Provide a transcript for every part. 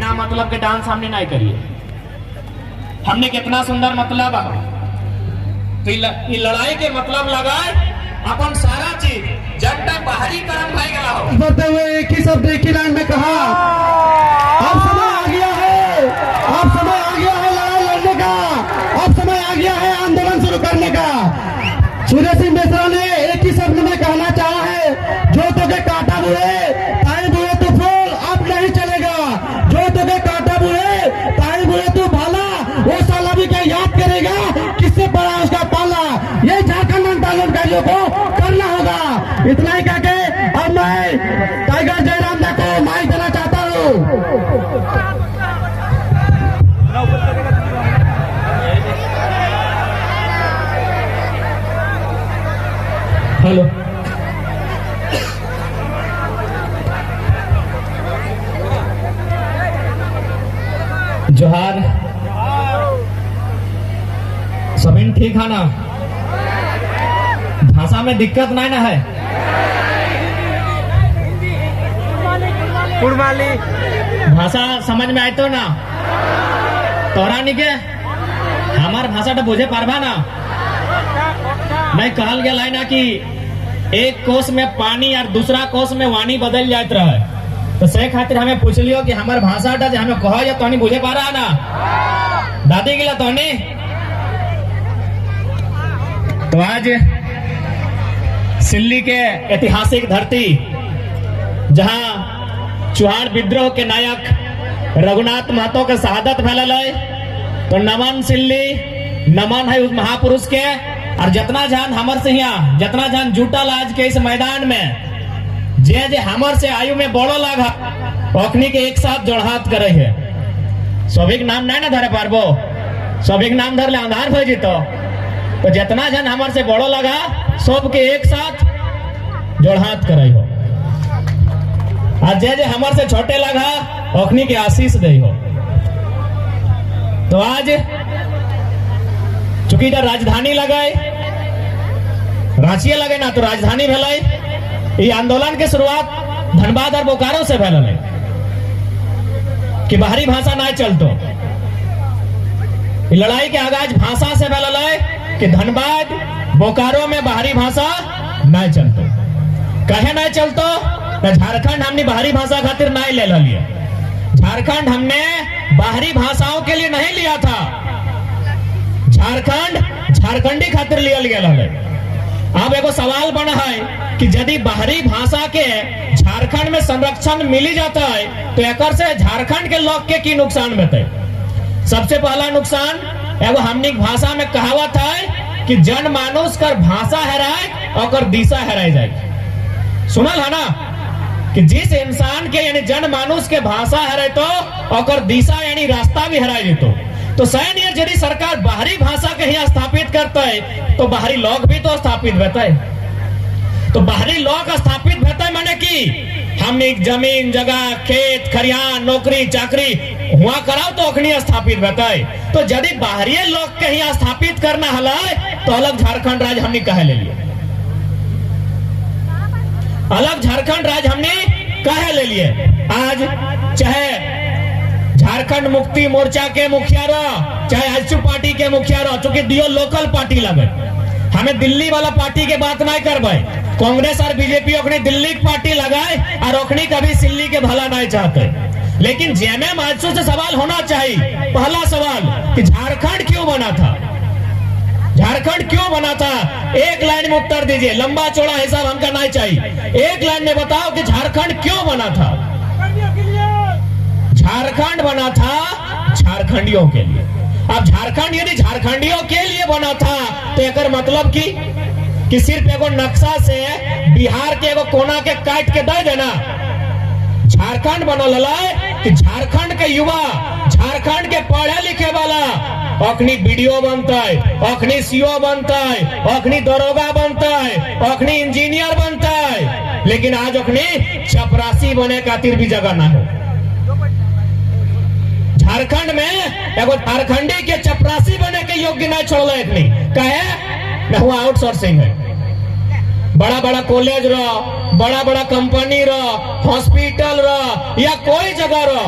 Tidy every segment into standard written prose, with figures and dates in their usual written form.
बिना मतलब के डांस हमने नहीं करिए। हमने कितना सुंदर मतलब तो ये लड़ाई के मतलब लगाए अपन सारा चीज जब तक बाहरी कर्म भाई गया हो बढ़ते हुए एक ही शब्द एक ही लाइन में कहा, अब समय आ गया है, अब समय आ गया है लड़ाई लड़ने का, अब समय आ गया है आंदोलन शुरू करने का। सूर्य सिंह बेसरा ने एक ही शब्द में कहना चाहा है, जो तुझे काटा बुए ताई बुए तू फूल अब नहीं चलेगा, जो तुझे काटा बुए ताई बुए तू भाला, वो साला भी क्या याद करेगा किससे पड़ा उसका पाला। ये झारखंड आंदोलनकारियों को करना होगा। इतना ही कहके अब मैं टाइगर जयराम दा को माइक देना चाहता हूँ। हेलो, जोहार, समीन ठीक है ना? भाषा में दिक्कत नहीं ना है? कुड़माली भाषा समझ में आए तो ना? तोरा नहीं के हमार भाषा तो बुझे पारबा ना? नहीं कहल गया है ना कि एक कोस में पानी और दूसरा कोस में वाणी बदल जात रहे, तो से खातिर हमें पूछ लियो कि हमार भाषा टा जो हमें कहो तो नहीं बुझे पा रहा ना? दादी गिला तो नहीं? तो आज सिल्ली के ऐतिहासिक धरती जहां चुहाड़ विद्रोह के नायक रघुनाथ महतो के शहादत फैलल है, तो नमन सिल्ली, नमन है उस महापुरुष के। और जितना जान हमर से यहाँ जितना जान जुटल आज के इस मैदान में जे जे हमर से आयु में बड़ो लागा ओखनी के एक साथ जोड़हात करे है। सभी नाम नहीं ना धरे पारबो, सभी नाम धर ले अंधार हो जीतो। तो जितना जन हमारे से बड़ो लगा सब के एक साथ जोड़हात करे हो। आज जे हमारे से छोटे लगा ओखनी के आशीष दे हो। तो आज चूंकि इधर राजधानी लगाए रांची लगे ना, तो राजधानी भेलाई। ये आंदोलन की शुरुआत धनबाद और बोकारो से भेल है कि बाहरी भाषा ना चलतो। लड़ाई के आगाज भाषा से भेल है कि धनबाद बोकारो में बाहरी भाषा ना चलतो। कहे ना चलतो? झारखंड हमने बाहरी भाषा खातिर नहीं ले लिया। झारखंड हमने बाहरी भाषाओं के लिए नहीं लिया था, झारखंड झारखंडी खातिर लिया गया है। अब एगो सवाल बना है कि यदि बाहरी भाषा के झारखंड में संरक्षण मिली जाता है तो एकर से झारखंड के लोग के की नुकसान होते? सबसे पहला नुकसान एगो हमनी भाषा में कहावत है कि जन मानुष कर भाषा हेराए और दिशा हेराई जाए। सुनल है ना कि जिस इंसान के यानी जन मानुष के भाषा हेराए तो और दिशा यानी रास्ता भी हेराए जेतो। तो सैन यदि सरकार बाहरी भाषा के यहाँ स्थापित करता है तो बाहरी लोग भी तो स्थापित होता है। तो बाहरी लोग स्थापित होता है माने कि हमने जमीन जगह खेत खरियान नौकरी चाकरी हुआ कराओ तो अखनी स्थापित होता है। तो यदि बाहरी लोग के यहाँ स्थापित करना हला तो अलग झारखंड राज्य हमने कहे ले लिए, अलग झारखंड राज्य हमने कहे ले लिए। आज चाहे झारखंड मुक्ति मोर्चा के मुखिया रहो चाहे आजसू पार्टी के मुखिया रहो, चूंकि दियो लोकल पार्टी लगे, हमें दिल्ली वाला पार्टी के बात नहीं करबे। कांग्रेस और बीजेपी अपनी दिल्ली की पार्टी लगाए और ओखनी कभी सिल्ली के भला नहीं चाहते। लेकिन जेएमएम आजसू से सवाल होना चाहिए, पहला सवाल कि झारखंड क्यों बना था? झारखंड क्यों बना था? एक लाइन में उत्तर दीजिए, लंबा चौड़ा हिसाब हमका नहीं चाहिए। एक लाइन में बताओ कि झारखंड क्यों बना था? झारखंड बना था झारखंडियों के लिए। अब झारखंड यदि झारखंडियों के लिए बना था तो एकर मतलब कि सिर्फ एगो नक्शा से बिहार के एगो कोना के काट के दे देना। झारखंड बनल है कि झारखंड के युवा झारखंड के पढ़े लिखे वाला अखनी बीडीओ बनता है, अखनी सीओ बनता है, अखनी दरोगा बनता है, अखनी इंजीनियर बनता है। लेकिन आज अखनी चपरासी बने खातिर भी जगह ना हो। झारखंड में एगो झारखंडी के चपरासी बने के योग्य नहीं छोड़ इतनी कहे न हुआ आउटसोर्सिंग है। बड़ा बड़ा कॉलेज रहा, बड़ा बड़ा कंपनी रहा, हॉस्पिटल रहा या कोई जगह रहा,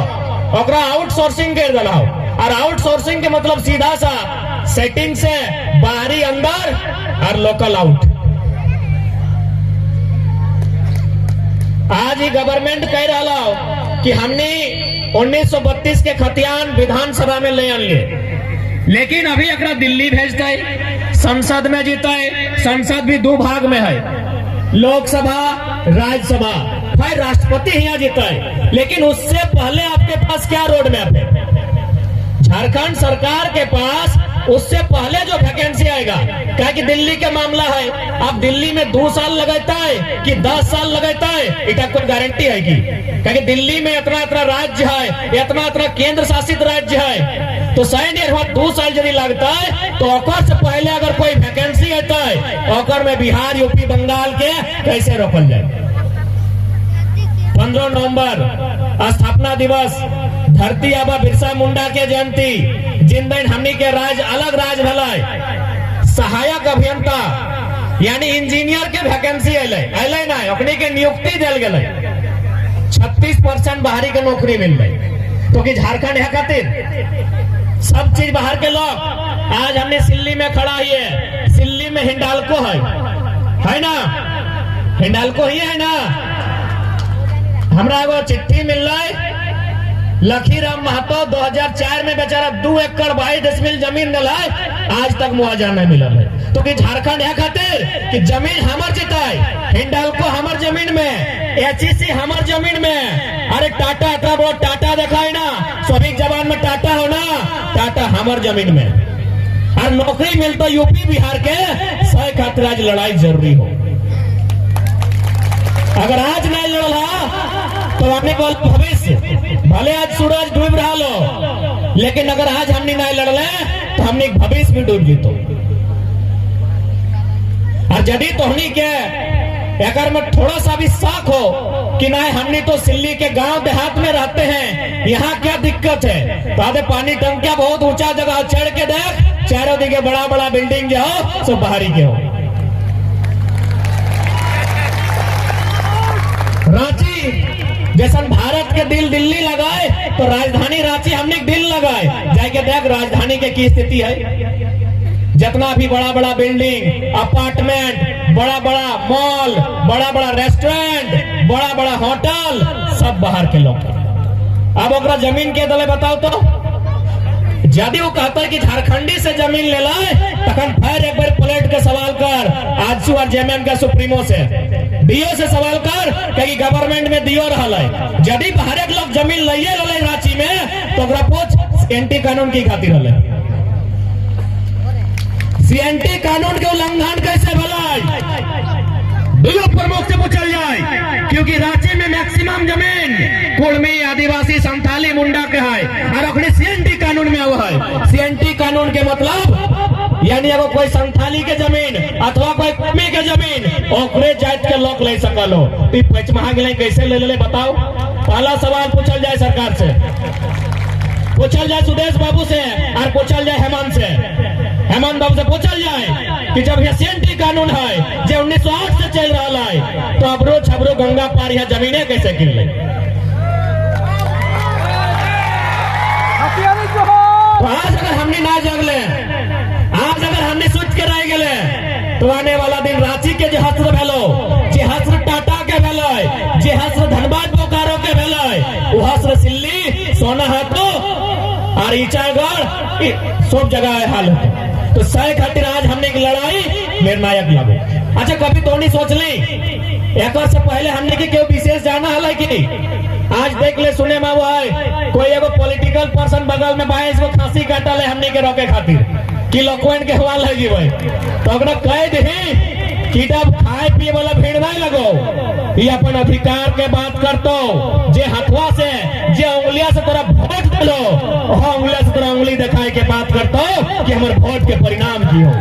ओकरा आउटसोर्सिंग कर दिला हो। और आउटसोर्सिंग के मतलब सीधा सा सेटिंग से बाहरी अंदर और लोकल आउट। आज ही गवर्नमेंट कह रहा हो कि हमने 1932 के खतियान विधानसभा में ले आए, लेकिन अभी एकरा दिल्ली भेजता है, संसद में जीता है। संसद भी दो भाग में है, लोकसभा राज्यसभा, भाई राष्ट्रपति यहाँ जीता है। लेकिन उससे पहले आपके पास क्या रोड मैप है? झारखंड सरकार के पास उससे पहले जो वैकेंसी आएगा, क्या कि दिल्ली का मामला है, अब दिल्ली में 2 साल लगाता है कि 10 साल लगाता है, इतना कोई गारंटी है कि? क्या कि दिल्ली में इतना इतना राज्य है, इतना इतना केंद्र शासित राज्य है, तो सैन्य 2 साल यदि लगता है तो ओकर से पहले अगर कोई वैकेंसी आता है, ओकर में बिहार, यूपी, बंगाल के कैसे रोकल जाए? 15 नवंबर स्थापना दिवस, धरती आबा बिरसा मुंडा के जयंती, जिन दिन हमनी के राज्य अलग राज्य भला, सहायक अभियंता यानी इंजीनियर के वैकेंसी अले ना, अपनी के नियुक्ति दिल गए, 36% बाहरी के नौकरी मिल गई। तो कि झारखंड है खातिर सब चीज बाहर के लोग। आज हमने सिल्ली में खड़ा है, सिल्ली में हिंडाल्को है ना, हिंडाल्को ही है ना। हमरा एगो चिट्ठी मिल रहा है, लखीराम महतो 2004 में बेचारा 2 एकड़ 22 डेसिमल जमीन दिला, आज तक मुआवजा नहीं मिला है। तो कि झारखंड है खातिर कि जमीन हमर जिताए, हिंडाल्को हमर जमीन में, एचईसी हमर जमीन में। अरे टाटा इतना बड़ा टाटा दिखाए ना, स्वाभाविक जबान में टाटा हो ना, टाटा हमर जमीन में। और नौकरी मिलता यूपी बिहार के, सही खातिर आज लड़ाई जरूरी हो। अगर आज नहीं लड़ा तो आने वाला भविष्य भले आज सूरज डूब रहा लो, लेकिन अगर आज हमने नहीं लड़ले तो हमने भविष्य भी डूब जीतो। और यदि तो हमने के अगर में थोड़ा सा भी शक हो कि नहीं हमने तो सिल्ली के गांव देहात में रहते हैं, यहाँ क्या दिक्कत है, तो आधे पानी टंकिया बहुत ऊंचा जगह चढ़ के देख, चारों दिखे बड़ा बड़ा बिल्डिंग जो हो सब बाहरी के हो। रांची जैसा भारत के दिल दिल्ली लगाए, तो राजधानी रांची हमने दिल लगाए, जाके देख राजधानी के की स्थिति है। जितना भी बड़ा बड़ा बिल्डिंग, अपार्टमेंट, बड़ा बड़ा मॉल, बड़ा बड़ा रेस्टोरेंट, बड़ा बड़ा होटल, सब बाहर के लोग। अब ओकरा जमीन के दले बताओ तो, यदि वो कहता है कि झारखंडी से जमीन ले लाए, तखन फिर एक बार पलट के सवाल कर आजसू और जेएमएम के सुप्रीमो से, डीओ से सवाल कर कि गवर्नमेंट में दियो रहा है। यदि बाहर एक लोग जमीन लइए रहे रांची में, तो ओकरा पूछ एंटी कानून की खातिर रहे, सीएनटी कानून के उल्लंघन कैसे भला डीओ प्रमुख से पूछल जाए, क्योंकि रांची में मैक्सिमम जमीन कुर्मी, आदिवासी, संथाली, मुंडा के है, और ओकरे सीएनटी कानून में हुआ है। सीएनटी कानून के मतलब यानी अगर कोई संथाली के जमीन अथवा कोई कुर्मी के जमीन ओकरे जात के लोग ले सकलो, तो पचमहा के कैसे ले ले बताओ? पहला सवाल पूछल जाए सरकार से, पूछल जाए सुदेश बाबू से, और पूछल जाए हेमंत से, हेमंत बाबू से पूछल जाए कि जब ये सीएनटी कानून है जो 1908 से चल रहा है, तो अबरो छबरो गंगा पार यह जमीने कैसे गिर ले? तो आज अगर हमने ना जगले, आज अगर हमने सोच के रह गए, तो आने वाला दिन रांची के जो हस्र भेलो, जे हस्र टाटा के भेलो, जे हस्र धनबाद बोकारो के भेलो, वो हस्र सिल्ली, सोना हाथो और ईचागढ़ सब जगह हाल है। तो सही खातिर आज हमने एक लड़ाई निर्णायक लगो। अच्छा कभी तो नहीं सोच ली एक से पहले हमने की क्यों विशेष जाना है कि आज देख ले सुने में हुआ है कोई एगो पॉलिटिकल पर्सन बगल में बाएं इसको खांसी काटल है हमने के रोके खातिर कि लोकवेंट के हवाल है भाई, तो अगर कह दे कि जब खाए पिए वाला भीड़ नहीं लगो, ये अपन अधिकार के बात करतो, जे हथवा से जे उंगलिया से तोरा वोट दिलो, वह उंगलिया से तोरा उंगली दिखाए के बात करतो कि हमारे वोट के परिणाम की हो।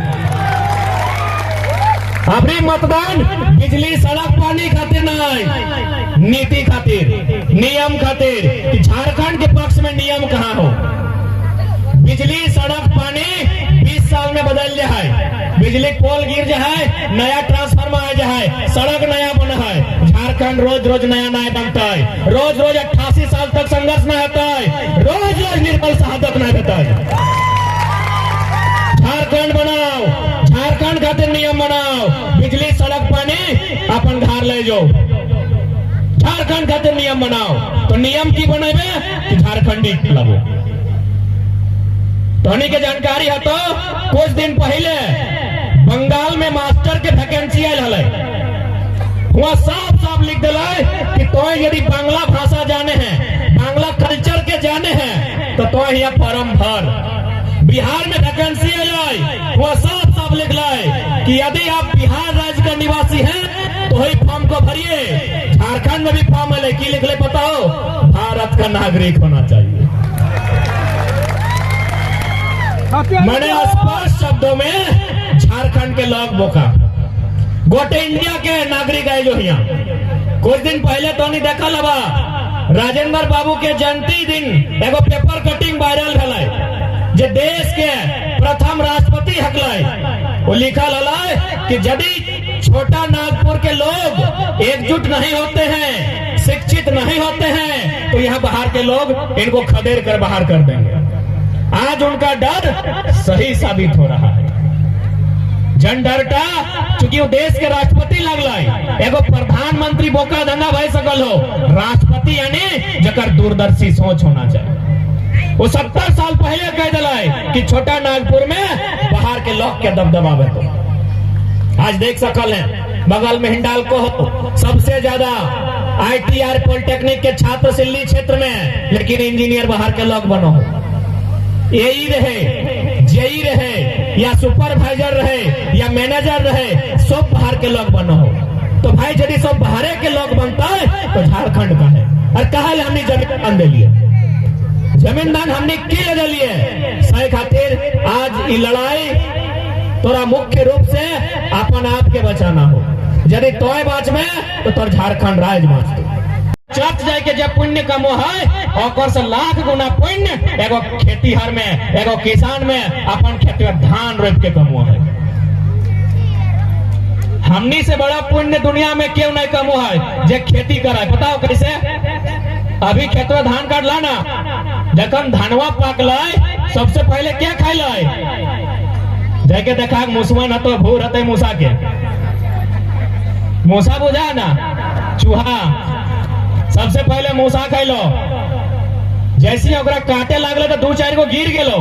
अपनी मतदान बिजली, सड़क, पानी खातिर नहीं, नीति खातिर, नियम खातिर कि झारखंड के पक्ष में नियम कहाँ हो। बिजली, सड़क, पानी 20 साल में बदल जाए, बिजली पोल गिर जाए, नया ट्रांसफार्मर आ जाए, सड़क नया बना है, झारखंड रोज रोज नया नया बनता है, रोज रोज 88 साल तक संघर्ष न होता है, रोज रोज निर्मल शहादत न देता है। झारखंड बनाओ, झारखंड खातिर नियम बनाओ, बिजली सड़क पानी अपन घर ले जाओ। झारखंड खातिर नियम बनाओ, तो नियम की बनेबे कि झारखंडी लगो। धोनी के जानकारी है तो कुछ दिन पहले बंगाल में मास्टर के वैकेंसी आयल है, वहां साफ साफ लिख दिला कि तो यदि बांग्ला भाषा जाने हैं, बांग्ला कल्चर के जाने हैं, तो यहाँ फॉर्म भर। बिहार में वैकेंसी आई, वह साफ साफ लिख लाए कि यदि आप बिहार राज्य का निवासी हैं तो ही फॉर्म को भरिए। झारखंड में भी फॉर्म है, की लिख ले पता हो, भारत का नागरिक होना चाहिए। मैंने स्पष्ट शब्दों में झारखंड के लोग बोका, गोटे इंडिया के नागरिक है जो यहाँ। कुछ दिन पहले तो नहीं देखा लबा, राजेंद्र बाबू के जयंती दिन एगो पेपर कटिंग वायरल भला जे देश के प्रथम राष्ट्रपति हकलाय। वो लिखल हला कि यदि छोटा नागपुर के लोग एकजुट नहीं होते हैं, शिक्षित नहीं होते हैं, तो यहाँ बाहर के लोग इनको खदेड़ कर बाहर कर देंगे। आज उनका डर सही साबित हो रहा है। जन डरटा चूंकि वो देश के राष्ट्रपति लगला, एगो प्रधानमंत्री बोका धंधा भाई सकल हो, राष्ट्रपति यानी जकर दूरदर्शी सोच होना चाहिए। वो 70 साल पहले कह दिला कि छोटा नागपुर में बाहर के लोग के दबदबा है। तो आज देख सकल है बगल में हिंडाल्को हो, सबसे ज्यादा ITR पॉलिटेक्निक के छात्र सिल्ली क्षेत्र में, लेकिन इंजीनियर बाहर के लोग बनो हो। यही रहे, जेई रहे या सुपरवाइजर रहे या मैनेजर रहे, सब बाहर के लोग बनो हो। तो भाई यदि सब बाहर के लोग बनता है तो झारखंड का है। और कहा हमने जमीन दान दे लिए, जमीन दान हमने के ले लिए सही खातिर। आज ये लड़ाई तोरा मुख्य रूप से अपन आप के बचाना हो। यदि तोय बाच में तो तोर झारखंड राज बाँचते। चर्च जाए के जब पुण्य कमो है, और से लाख गुना पुण्य एगो खेतीहर में, एगो किसान में अपन खेत में धान रोप के कमो है। हमनी से बड़ा पुण्य दुनिया में क्यों नहीं कमो है जे खेती करा है। बताओ कैसे? अभी खेत में धान काट लाना, जखन धानवा पाकल सबसे पहले क्या खाइल? जाके देखा मुसवा न तो भूर हते मूसा के, मूसा बुझा ना, चूहा सबसे पहले मूसा खैलो। जैसे ओकरा काटे लागले तो 2-4 गो गिर गेलो,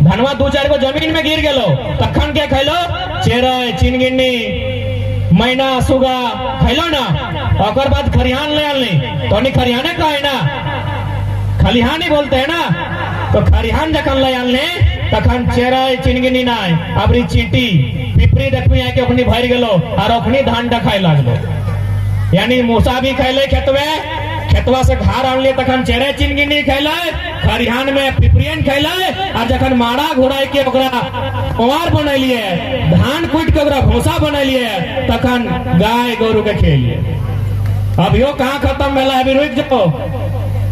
धनवा 2-4 गो जमीन में गिर गेलो, तखन के खैलो? चेरई, चिनगिन्नी, मैना, सुगा खैलो ना। और बाद खरिहान ले आनी, तो नहीं खरिहाने का है ना, खलिहानी बोलते हैं ना। तो खरिहान जखन ले आने तखन चेरई, चिनगिन्नी ना, अबरी चींटी, पिपरी देखमी आके अपनी भर गेलो और अपनी धान खाए लागलो। यानी मूसा भी खैले खेतवे, खेतवा से घर आनलिए तखन चेरे चिनगिनी खैले, खरिहान में पिपरियन खैले, और जखन मारा घुराई के ओकरा कुंवार बनैलिए, धान कूट के ओकरा भूसा बनैलिए, तखन गाय गोरु के खेलिए। अभियो कहाँ खत्म भेला, अभी रुक जाओ।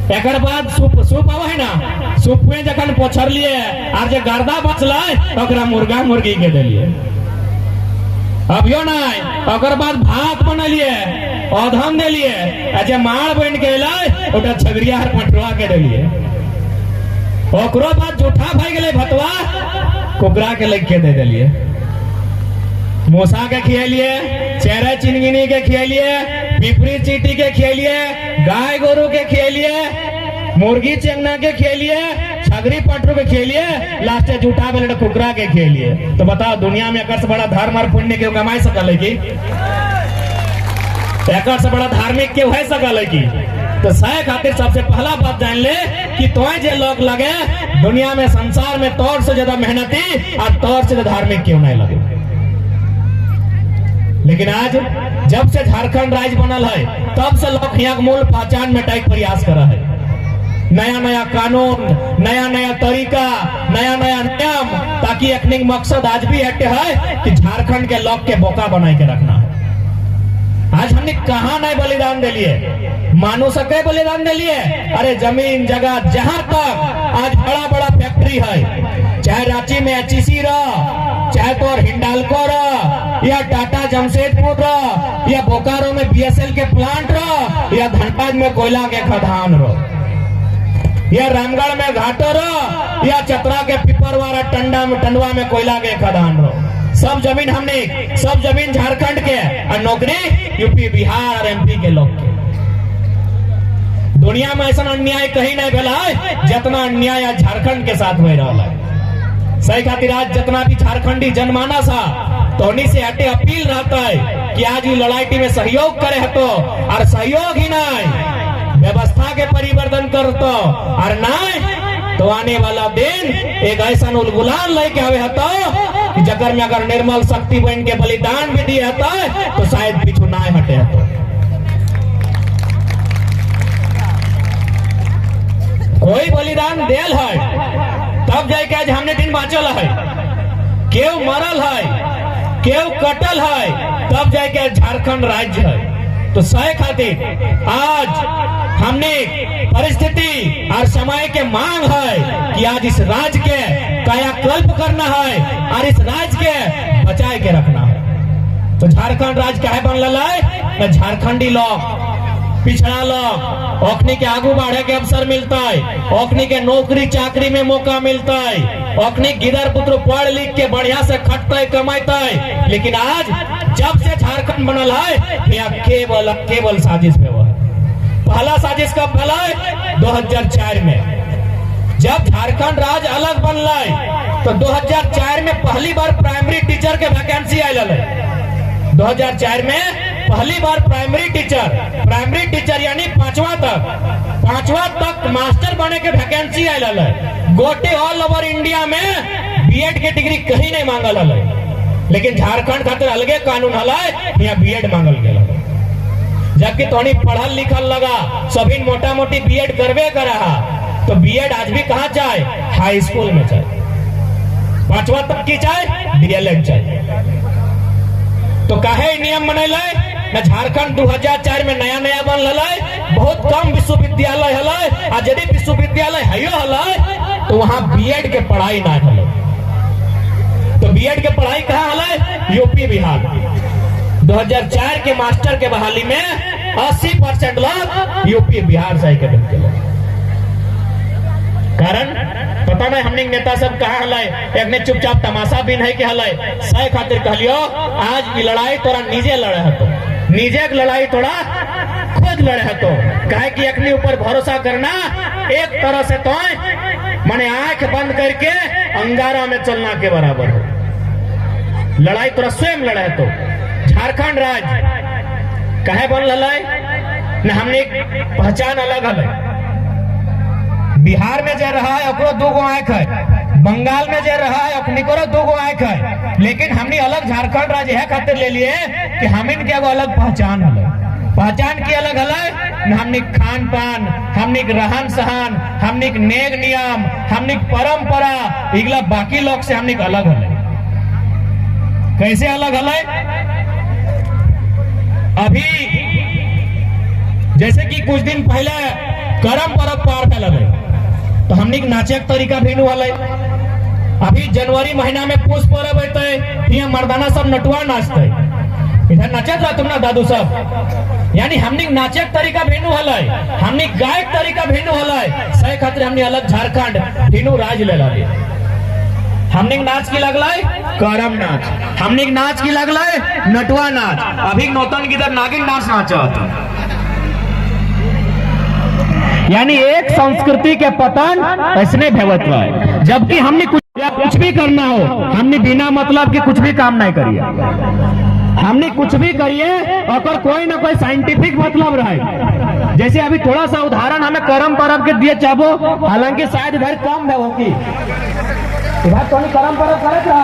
एकर बाद सूप आवे है ना, सूप में जखन पोछर लिए और जे गर्दा बचला ओकरा मुर्गा मुर्गी के दिलिए। अभियो नहीं, ओकर बाद भात बनलिए, औधन दिलिए, जे माड़ बन के अइले ओटा छगरिया हर पटवा के दिलिए। ओकरो बाद जूठा भई गेले भतवा, कुकरा के लग के दे दिलिए। मूसा के खियलिए, चेहरा चिनगिनी के खियलिए, पिपरी चीटी के खियलिए, गाय गोरु के खियलिए, मुर्गी चेंगना के खियलिए, छगरी पटरू के खियलिए, लास्ट जूठा बेले कुकरा के खियलिए। तो बताओ दुनिया में एकर से बड़ा धर्म और पुण्य क्यों कमाई सकल है की? एकर से बड़ा धार्मिक क्यों है सकल है की? तो सह खातिर सबसे पहला बात जान ले कि तोय जे लोग लगे दुनिया में, संसार में तौर से ज्यादा मेहनती और तौर से ज्यादा धार्मिक क्यों नहीं लगे। लेकिन आज जब से झारखंड राज्य बनल है तब से लोग यहाँ मूल पहचान मिटाई के प्रयास कर रहे हैं। नया नया कानून, नया नया तरीका, नया नया नियम, ताकि एक मकसद आज भी हटे है कि झारखंड के लोग के बोका बनाए के रखना है। आज हमने कहाँ नहीं बलिदान दे लिए, मानो सके बलिदान दे लिए। अरे जमीन जगह जहां तक आज बड़ा बड़ा फैक्ट्री है, चाहे रांची में HEC रहा, चाहे तो हिंडाल्को रहा, या टाटा जमशेदपुर रो, या बोकारो में बीएसएल के प्लांट रो, या धनबाद में कोयला के खदान रो, या रामगढ़ में घाटो रो, या चतरा के पिपरवाड़ा टंडवा में कोयला के खदान रो। सब जमीन हमने, सब जमीन झारखंड के और नौकरी यूपी बिहार और एमपी के लोग के। दुनिया में ऐसा अन्याय कहीं नहीं भेला है जितना अन्याय आज झारखंड के साथ हो रहा है। सही खातिर आज जितना भी झारखंडी जनमानस है तो उन्हीं से हटे अपील रहता है कि आज ये लड़ाई में सहयोग करे तो, और सहयोग ही नहीं व्यवस्था के परिवर्तन कर तो, और नहीं तो आने वाला दिन एक ऐसा उलगुलान लेके आवे तो कि जगर में अगर निर्मल शक्ति बहन के बलिदान भी दिए तो शायद पीछू ना हटे तो। कोई बलिदान देल है तब जाके आज हमने दिन बाँचल है, केव मरल है, केव कटल है, तब जाके झारखंड राज्य है। तो सही खातिर आज हमने परिस्थिति और समय के मांग है कि आज इस राज्य के कायाकल्प करना है और इस राज्य के बचाए के रखना है। तो झारखंड राज्य काहे बनल है? झारखंडी लोग, पिछड़ा लोग, ओखनी के आगू बढ़े के अवसर मिलता है, ओखनी के नौकरी चाकरी में मौका मिलता है, ओखनी गिदर पुत्र पढ़ लिख के बढ़िया से खटता है कमाता है। लेकिन आज जब से झारखंड बनल है यहाँ केवल साजिश में हुआ। पहला साजिश कब भला है? 2004 में जब झारखंड राज्य अलग बनला है तो 2004 में पहली बार प्राइमरी टीचर के वैकेंसी आयल है। 2004 में पहली बार प्राइमरी टीचर यानी पांचवा तक मास्टर बने के वैकेंसी आयल है। गोटे ऑल ओवर इंडिया में बीएड के डिग्री कहीं नहीं मांगल है, लेकिन झारखंड खातिर अलगे कानून है, यहाँ बीएड मांगल गया। जबकि तोनी पढ़ल लिखल लगा सभी मोटा मोटी बीएड करवे करा, तो बीएड आज भी कहाँ चाहे? हाई स्कूल में चाहे, पांचवा तक की चाहे, डीएलएड चाहे। तो काहे नियम बनल है? झारखंड 2004 में नया बनल है, बहुत कम विश्वविद्यालय है, और यदि विश्वविद्यालय है तो वहां बीएड के पढ़ाई ना है। तो बीएड के पढ़ाई कहाँ है? यूपी बिहार। 2004 के मास्टर के बहाली में 80% लोग यूपी बिहार से के लोग। कारण पता नहीं हमने नेता सब कहाँ हलाय, एक ने चुपचाप तमाशा भी नहीं के हलाय। सही खातिर कहलियो आज की लड़ाई तोरा निजे लड़े है, तो निजे की लड़ाई तोरा खुद लड़े है। तो काहे कि अपने ऊपर भरोसा करना एक तरह से तो माने आंख बंद करके अंगारा में चलना के बराबर हो। लड़ाई तोरा स्वयं लड़े है। तो झारखंड राज्य काहे बनल है न? हमने एक पहचान अलग है। बिहार में जो रहा है ओकरो 2 गो आंख है, बंगाल में जो रहा है ओकनी को 2 गो आंख है, लेकिन हमने अलग झारखंड राज्य है खातिर ले लिए कि हमिन के एगो अलग पहचान है। पहचान की अलग है, हमने खान पान, हमने रहन सहन, हमने नेग नियम, हमने परंपरा, इगला बाकी लोग से हमने अलग है। कैसे अलग है? अभी जैसे कि कुछ दिन पहले करम पर्व पार फैल है, तो हमने नाचे के तरीका भिन्न वाला है। अभी जनवरी महीना में पुष पर्व है, यहाँ मर्दाना सब नटुआ नाचते, इधर नचत रहा तुम ना दादू सब। यानी हमने नाचे के तरीका भिन्न वाला है, हमने गायक तरीका भिन्न वाला है। सही खातिर हमने अलग झारखंड भिन्न राज्य ले ला। हमने नाच की लगला है करम नाच, हमने नाच की लगला है नटुआ नाच। अभी नौतन की इधर नागिन नाच नाचा। यानी एक संस्कृति के पतन ऐसने भवत्व है। जबकि हमने कुछ भी करना हो, हमने बिना मतलब के कुछ भी काम नहीं करिए। हमने कुछ भी करिए और कोई ना कोई साइंटिफिक मतलब रहे। जैसे अभी थोड़ा सा उदाहरण हमें करम पर्व के दिए चाहो, हालांकि शायद इधर कम है होगी, इधर तो करम पर्व करे था